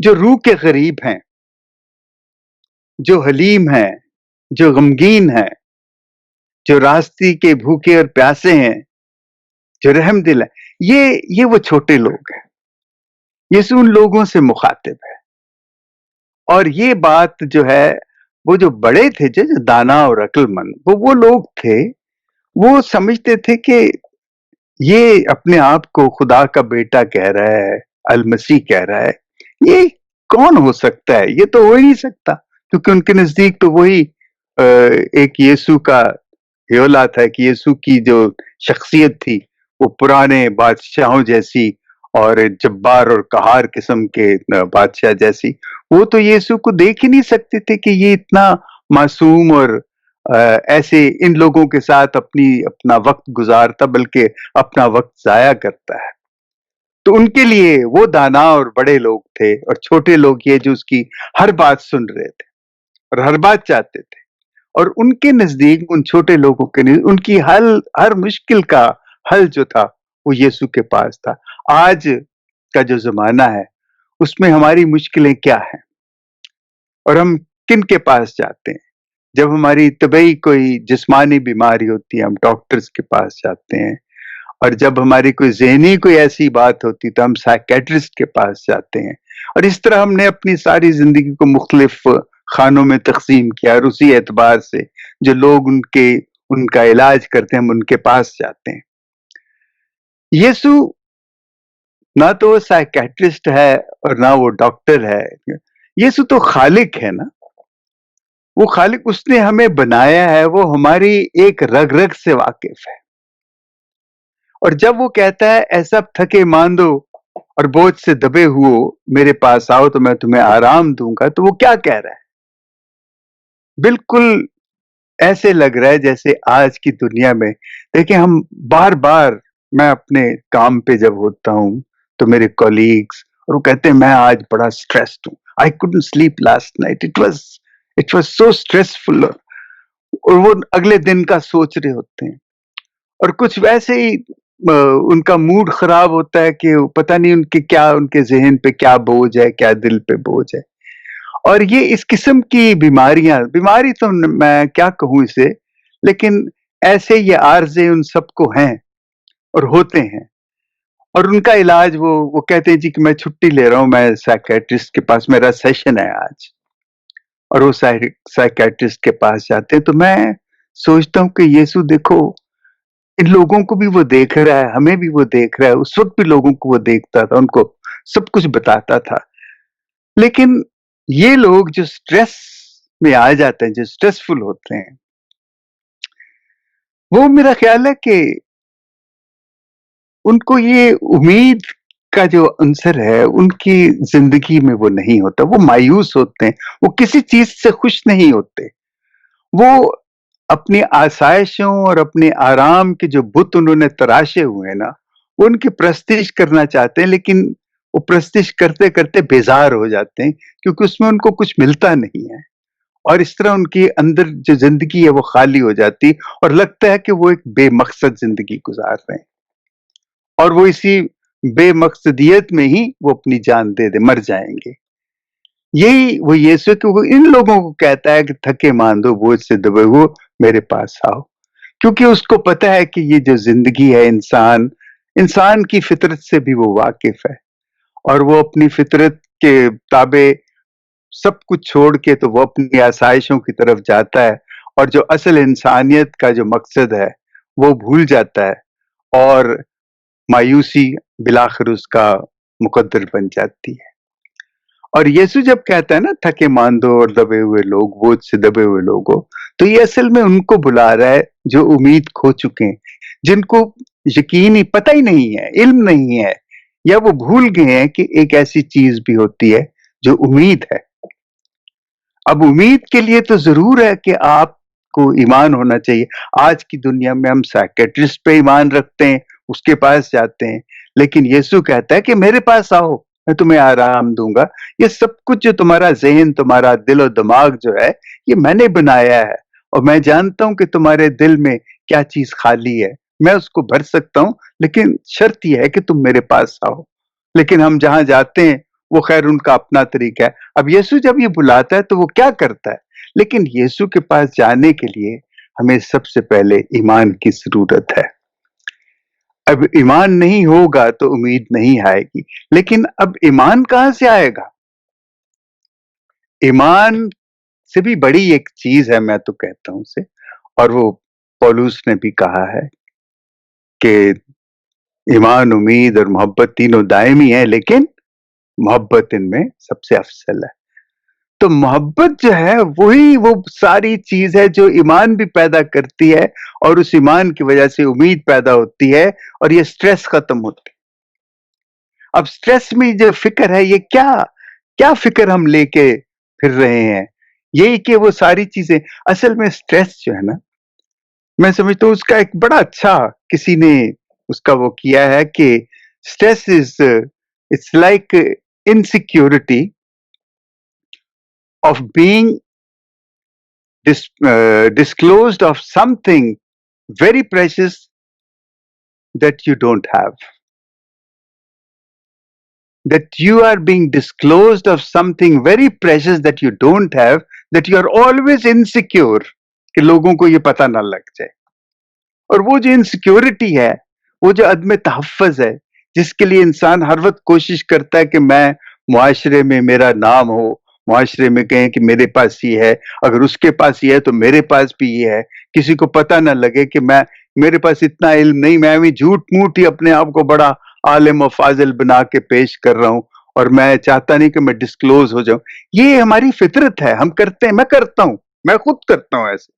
جو روح کے غریب ہیں، جو حلیم ہیں، جو غمگین ہیں، جو راستے کے بھوکے اور پیاسے ہیں، جو رحم دل ہے، یہ وہ چھوٹے لوگ ہیں۔ یسوع ان لوگوں سے مخاطب ہے، اور یہ بات جو ہے، وہ جو بڑے تھے، جو دانا اور عقل مند، وہ لوگ تھے، وہ سمجھتے تھے کہ یہ اپنے آپ کو خدا کا بیٹا کہہ رہا ہے، المسیح کہہ رہا ہے، یہ کون ہو سکتا ہے؟ یہ تو ہو ہی نہیں سکتا، کیونکہ ان کے نزدیک تو وہی ایک یسوع کا ہیولا تھا، کہ یسوع کی جو شخصیت تھی وہ پرانے بادشاہوں جیسی اور جبار اور قہار قسم کے بادشاہ جیسی، وہ تو یسوع کو دیکھ ہی نہیں سکتے تھے کہ یہ اتنا معصوم اور ایسے ان لوگوں کے ساتھ اپنا وقت گزارتا، بلکہ اپنا وقت ضائع کرتا ہے۔ تو ان کے لیے وہ دانا اور بڑے لوگ تھے، اور چھوٹے لوگ یہ جو اس کی ہر بات سن رہے تھے اور ہر بات چاہتے تھے، اور ان کے نزدیک، ان چھوٹے لوگوں کے نزدیک، ان کی ہر مشکل کا حل جو تھا وہ یسوع کے پاس تھا۔ آج کا جو زمانہ ہے، اس میں ہماری مشکلیں کیا ہیں، اور ہم کن کے پاس جاتے ہیں؟ جب ہماری طبعی کوئی جسمانی بیماری ہوتی ہے، ہم ڈاکٹرز کے پاس جاتے ہیں، اور جب ہماری کوئی ذہنی کوئی ایسی بات ہوتی تو ہم سائیکیٹرسٹ کے پاس جاتے ہیں، اور اس طرح ہم نے اپنی ساری زندگی کو مختلف خانوں میں تقسیم کیا، اور اسی اعتبار سے جو لوگ ان کا علاج کرتے ہیں، ہم ان کے پاس جاتے ہیں۔ یسوع نہ تو وہ سائیکیٹرسٹ ہے اور نہ وہ ڈاکٹر ہے، یسوع تو خالق ہے نا، وہ خالق، اس نے ہمیں بنایا ہے، وہ ہماری ایک رگ رگ سے واقف ہے، اور جب وہ کہتا ہے اے سب تھکے ماندو اور بوجھ سے دبے ہوئے میرے پاس آؤ تو میں تمہیں آرام دوں گا، تو وہ کیا کہہ رہا ہے؟ بالکل ایسے لگ رہا ہے جیسے آج کی دنیا میں دیکھیں، ہم بار بار، میں اپنے کام پہ جب ہوتا ہوں تو میرے کولیگز، اور وہ کہتے ہیں میں آج بڑا سٹریسڈ ہوں، I couldn't sleep last night, it was so stressful، اور وہ اگلے دن کا سوچ رہے ہوتے ہیں، اور کچھ ویسے ہی ان کا موڈ خراب ہوتا ہے کہ پتہ نہیں ان کے ذہن پہ کیا بوجھ ہے، کیا دل پہ بوجھ ہے، اور یہ اس قسم کی بیماری تو میں کیا کہوں اسے، لیکن ایسے یہ عارضے ان سب کو ہیں اور ہوتے ہیں، اور ان کا علاج وہ کہتے ہیں جی کہ میں چھٹی لے رہا ہوں، میں سائیکیٹرسٹ کے پاس، میرا سیشن ہے آج، اور وہ سائیکیٹرسٹ کے پاس جاتے ہیں۔ تو میں سوچتا ہوں کہ یسوع دیکھو، ان لوگوں کو بھی وہ دیکھ رہا ہے، ہمیں بھی وہ دیکھ رہا ہے، اس وقت بھی لوگوں کو وہ دیکھتا تھا، ان کو سب کچھ بتاتا تھا، لیکن یہ لوگ جو سٹریس میں آ جاتے ہیں، جو سٹریسفل ہوتے ہیں، وہ میرا خیال ہے کہ ان کو یہ امید کا جو عنصر ہے ان کی زندگی میں وہ نہیں ہوتا، وہ مایوس ہوتے ہیں، وہ کسی چیز سے خوش نہیں ہوتے، وہ اپنی آسائشوں اور اپنے آرام کے جو بت انہوں نے تراشے ہوئے ہیں نا، وہ ان کی پرستش کرنا چاہتے ہیں، لیکن وہ پرستش کرتے کرتے بیزار ہو جاتے ہیں، کیونکہ اس میں ان کو کچھ ملتا نہیں ہے، اور اس طرح ان کی اندر جو زندگی ہے وہ خالی ہو جاتی، اور لگتا ہے کہ وہ ایک بے مقصد زندگی گزار رہے ہیں، اور وہ اسی بے مقصدیت میں ہی وہ اپنی جان دے مر جائیں گے۔ یہی وہ یسوع کہ وہ ان لوگوں کو کہتا ہے کہ تھکے ماندو بوجھ سے دبے ہو میرے پاس آؤ، کیونکہ اس کو پتا ہے کہ یہ جو زندگی ہے، انسان کی فطرت سے بھی وہ واقف ہے، اور وہ اپنی فطرت کے تابع سب کچھ چھوڑ کے تو وہ اپنی آسائشوں کی طرف جاتا ہے، اور جو اصل انسانیت کا جو مقصد ہے وہ بھول جاتا ہے، اور مایوسی بالآخر اس کا مقدر بن جاتی ہے۔ اور یسوع جب کہتا ہے نا تھکے ماندو اور دبے ہوئے لوگ، بوجھ سے دبے ہوئے لوگوں، تو یہ اصل میں ان کو بلا رہا ہے جو امید کھو چکے ہیں، جن کو یقین ہی پتہ ہی نہیں ہے، علم نہیں ہے، یا وہ بھول گئے ہیں کہ ایک ایسی چیز بھی ہوتی ہے جو امید ہے۔ اب امید کے لیے تو ضرور ہے کہ آپ کو ایمان ہونا چاہیے۔ آج کی دنیا میں ہم سائیکیٹرسٹ پہ ایمان رکھتے ہیں، اس کے پاس جاتے ہیں، لیکن یسوع کہتا ہے کہ میرے پاس آؤ، میں تمہیں آرام دوں گا۔ یہ سب کچھ جو تمہارا ذہن، تمہارا دل و دماغ جو ہے، یہ میں نے بنایا ہے، اور میں جانتا ہوں کہ تمہارے دل میں کیا چیز خالی ہے، میں اس کو بھر سکتا ہوں، لیکن شرط یہ ہے کہ تم میرے پاس آؤ۔ لیکن ہم جہاں جاتے ہیں وہ خیر ان کا اپنا طریقہ ہے. اب یسوع جب یہ بلاتا ہے تو وہ کیا کرتا ہے؟ لیکن یسوع کے پاس جانے کے لیے ہمیں سب سے پہلے ایمان کی ضرورت ہے. اب ایمان نہیں ہوگا تو امید نہیں آئے گی. لیکن اب ایمان کہاں سے آئے گا؟ ایمان سے بھی بڑی ایک چیز ہے، میں تو کہتا ہوں اسے، اور وہ پولوس نے بھی کہا ہے کہ ایمان، امید اور محبت تینوں دائمی ہیں، لیکن محبت ان میں سب سے افضل ہے. تو محبت جو ہے وہی وہ ساری چیز ہے جو ایمان بھی پیدا کرتی ہے، اور اس ایمان کی وجہ سے امید پیدا ہوتی ہے اور یہ سٹریس ختم ہوتی ہے. اب سٹریس میں جو فکر ہے، یہ کیا فکر ہم لے کے پھر رہے ہیں؟ یہی کہ وہ ساری چیزیں، اصل میں سٹریس جو ہے نا، میں سمجھتا ہوں اس کا ایک بڑا اچھا کسی نے اس کا وہ کیا ہے کہ stress is it's like insecurity of being disclosed of something very precious that you don't have. That you are being disclosed of something very precious that you don't have, that you are always insecure کہ لوگوں کو یہ پتہ نہ لگ جائے. اور وہ جو انسیکیورٹی ہے، وہ جو عدم تحفظ ہے، جس کے لیے انسان ہر وقت کوشش کرتا ہے کہ میں معاشرے میں میرا نام ہو، معاشرے میں کہیں کہ میرے پاس یہ ہے، اگر اس کے پاس یہ ہے تو میرے پاس بھی یہ ہے، کسی کو پتہ نہ لگے کہ میرے پاس اتنا علم نہیں، میں بھی جھوٹ موٹ ہی اپنے آپ کو بڑا عالم و فاضل بنا کے پیش کر رہا ہوں، اور میں چاہتا نہیں کہ میں ڈسکلوز ہو جاؤں. یہ ہماری فطرت ہے، ہم کرتے ہیں، میں کرتا ہوں، میں خود کرتا ہوں ایسے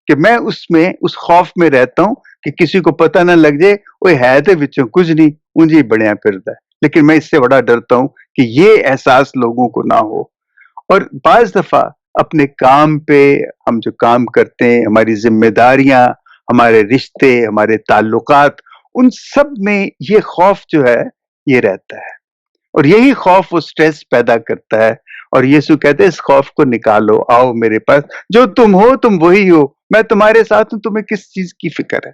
کہ میں اس خوف میں رہتا ہوں کہ کسی کو پتہ نہ لگ جائے وہ ہے تے وچوں کچھ نہیں، اونجی بڑیا پھردا ہے. لیکن میں اس سے بڑا ڈرتا ہوں کہ یہ احساس لوگوں کو نہ ہو. اور بعض دفعہ اپنے کام پہ ہم جو کام کرتے ہیں، ہماری ذمہ داریاں، ہمارے رشتے، ہمارے تعلقات، ان سب میں یہ خوف جو ہے یہ رہتا ہے، اور یہی خوف وہ سٹریس پیدا کرتا ہے. اور یسوع کہتے ہیں اس خوف کو نکالو، آؤ میرے پاس، جو تم ہو تم وہی ہو، میں تمہارے ساتھ ہوں. تمہیں کس چیز کی فکر ہے؟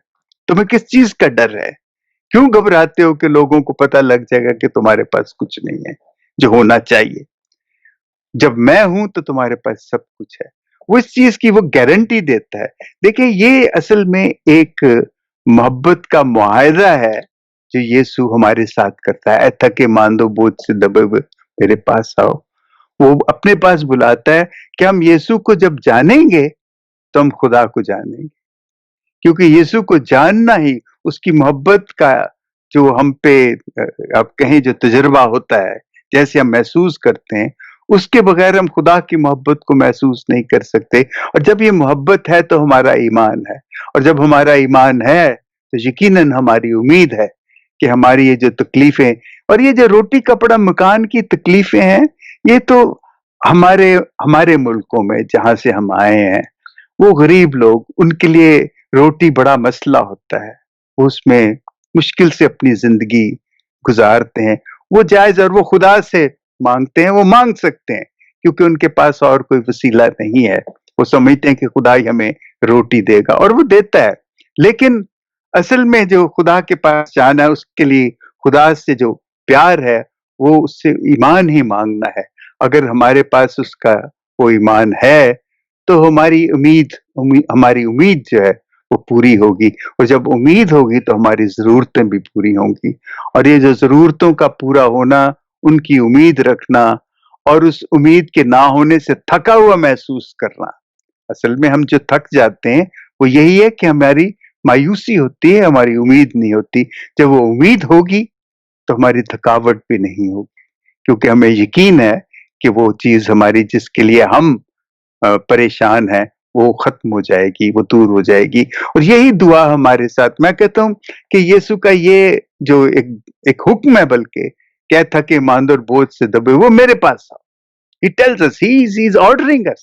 تمہیں کس چیز کا ڈر ہے؟ کیوں گھبراتے ہو کہ لوگوں کو پتہ لگ جائے گا کہ تمہارے پاس کچھ نہیں ہے جو ہونا چاہیے؟ جب میں ہوں تو تمہارے پاس سب کچھ ہے. وہ اس چیز کی وہ گارنٹی دیتا ہے. دیکھیں یہ اصل میں ایک محبت کا معاہدہ ہے جو یسوع ہمارے ساتھ کرتا ہے. اے تھکے ماندو بوجھ سے دبے ہوئے میرے پاس آؤ. وہ اپنے پاس بلاتا ہے کہ ہم یسوع کو جب جانیں گے تو ہم خدا کو جانیں گے، کیونکہ یسوع کو جاننا ہی اس کی محبت کا جو ہم پہ آپ کہیں جو تجربہ ہوتا ہے، جیسے ہم محسوس کرتے ہیں، اس کے بغیر ہم خدا کی محبت کو محسوس نہیں کر سکتے. اور جب یہ محبت ہے تو ہمارا ایمان ہے، اور جب ہمارا ایمان ہے تو یقیناً ہماری امید ہے کہ ہماری یہ جو تکلیفیں اور یہ جو روٹی کپڑا مکان کی تکلیفیں ہیں، یہ تو ہمارے ملکوں میں جہاں سے ہم آئے ہیں، وہ غریب لوگ، ان کے لیے روٹی بڑا مسئلہ ہوتا ہے. وہ اس میں مشکل سے اپنی زندگی گزارتے ہیں. وہ جائز اور وہ خدا سے مانگتے ہیں، وہ مانگ سکتے ہیں کیونکہ ان کے پاس اور کوئی وسیلہ نہیں ہے. وہ سمجھتے ہیں کہ خدا ہی ہمیں روٹی دے گا، اور وہ دیتا ہے. لیکن اصل میں جو خدا کے پاس جانا ہے، اس کے لیے خدا سے جو پیار ہے وہ اس سے ایمان ہی مانگنا ہے. اگر ہمارے پاس اس کا وہ ایمان ہے تو ہماری امید جو ہے وہ پوری ہوگی، اور جب امید ہوگی تو ہماری ضرورتیں بھی پوری ہوں گی. اور یہ جو ضرورتوں کا پورا ہونا، ان کی امید رکھنا، اور اس امید کے نہ ہونے سے تھکا ہوا محسوس کرنا، اصل میں ہم جو تھک جاتے ہیں وہ یہی ہے کہ ہماری مایوسی ہوتی ہے، ہماری امید نہیں ہوتی. جب وہ امید ہوگی تو ہماری تھکاوٹ بھی نہیں ہوگی، کیونکہ ہمیں یقین ہے کہ وہ چیز ہماری جس کے لیے ہم پریشان ہیں وہ ختم ہو جائے گی، وہ دور ہو جائے گی. اور یہی دعا ہمارے ساتھ، میں کہتا ہوں کہ یسوع کا یہ جو ایک حکم ہے، بلکہ کیا تھکے ماندو اور بوجھ سے دبے وہ میرے پاس آؤ. He tells us, he is ordering us.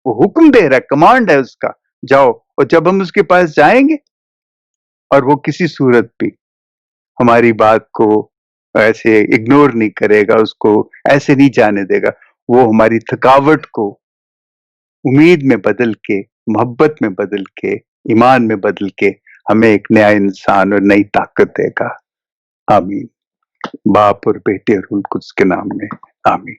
وہ حکم دے رہا ہے، کمانڈ ہے اس کا، جاؤ. اور جب ہم اس کے پاس جائیں گے اور وہ کسی صورت بھی ہماری بات کو ایسے اگنور نہیں کرے گا، اس کو ایسے نہیں جانے دے گا، وہ ہماری تھکاوٹ کو امید میں بدل کے، محبت میں بدل کے، ایمان میں بدل کے ہمیں ایک نیا انسان اور نئی طاقت دے گا. آمین. باپ اور بیٹے اور روح القدس کے نام میں آمین.